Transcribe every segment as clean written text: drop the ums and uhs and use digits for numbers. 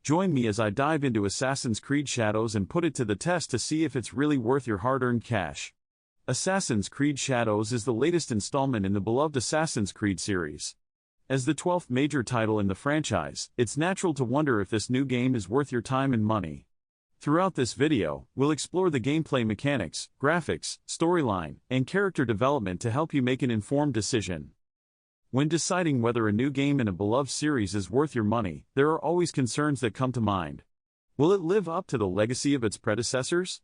Join me as I dive into Assassin's Creed Shadows and put it to the test to see if it's really worth your hard-earned cash. Assassin's Creed Shadows is the latest installment in the beloved Assassin's Creed series. As the 12th major title in the franchise, it's natural to wonder if this new game is worth your time and money. Throughout this video, we'll explore the gameplay mechanics, graphics, storyline, and character development to help you make an informed decision. When deciding whether a new game in a beloved series is worth your money, there are always concerns that come to mind. Will it live up to the legacy of its predecessors?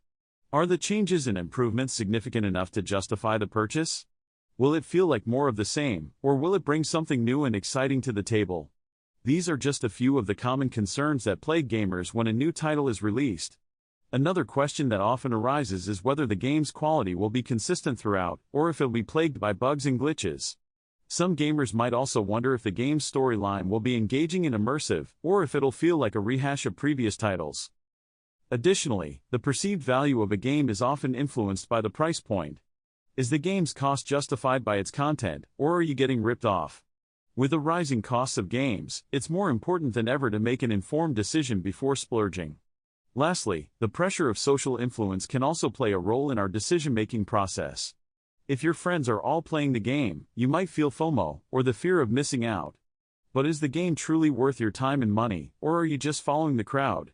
Are the changes and improvements significant enough to justify the purchase? Will it feel like more of the same, or will it bring something new and exciting to the table? These are just a few of the common concerns that plague gamers when a new title is released. Another question that often arises is whether the game's quality will be consistent throughout, or if it'll be plagued by bugs and glitches. Some gamers might also wonder if the game's storyline will be engaging and immersive, or if it'll feel like a rehash of previous titles. Additionally, the perceived value of a game is often influenced by the price point. Is the game's cost justified by its content, or are you getting ripped off? With the rising costs of games, it's more important than ever to make an informed decision before splurging. Lastly, the pressure of social influence can also play a role in our decision-making process. If your friends are all playing the game, you might feel FOMO, or the fear of missing out. But is the game truly worth your time and money, or are you just following the crowd?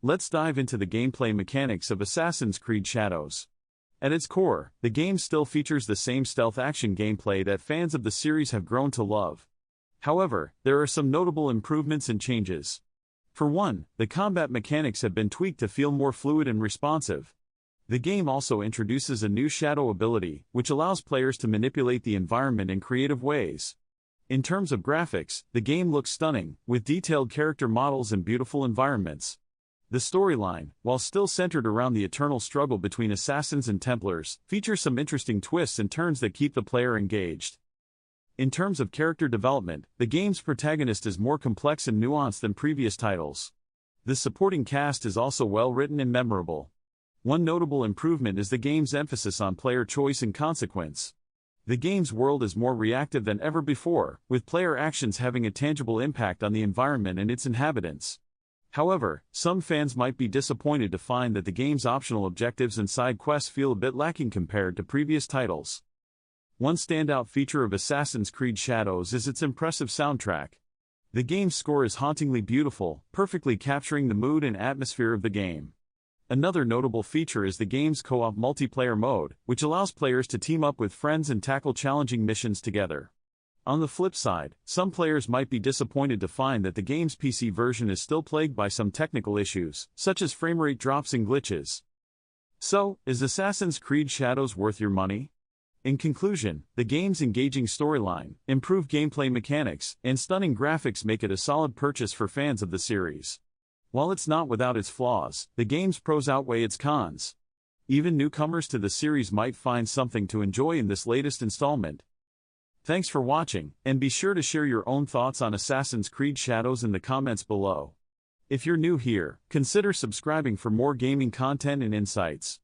Let's dive into the gameplay mechanics of Assassin's Creed Shadows. At its core, the game still features the same stealth action gameplay that fans of the series have grown to love. However, there are some notable improvements and changes. For one, the combat mechanics have been tweaked to feel more fluid and responsive. The game also introduces a new shadow ability, which allows players to manipulate the environment in creative ways. In terms of graphics, the game looks stunning, with detailed character models and beautiful environments. The storyline, while still centered around the eternal struggle between assassins and Templars, features some interesting twists and turns that keep the player engaged. In terms of character development, the game's protagonist is more complex and nuanced than previous titles. The supporting cast is also well written and memorable. One notable improvement is the game's emphasis on player choice and consequence. The game's world is more reactive than ever before, with player actions having a tangible impact on the environment and its inhabitants. However, some fans might be disappointed to find that the game's optional objectives and side quests feel a bit lacking compared to previous titles. One standout feature of Assassin's Creed Shadows is its impressive soundtrack. The game's score is hauntingly beautiful, perfectly capturing the mood and atmosphere of the game. Another notable feature is the game's co-op multiplayer mode, which allows players to team up with friends and tackle challenging missions together. On the flip side, some players might be disappointed to find that the game's PC version is still plagued by some technical issues, such as framerate drops and glitches. So, is Assassin's Creed Shadows worth your money? In conclusion, the game's engaging storyline, improved gameplay mechanics, and stunning graphics make it a solid purchase for fans of the series. While it's not without its flaws, the game's pros outweigh its cons. Even newcomers to the series might find something to enjoy in this latest installment. Thanks for watching, and be sure to share your own thoughts on Assassin's Creed Shadows in the comments below. If you're new here, consider subscribing for more gaming content and insights.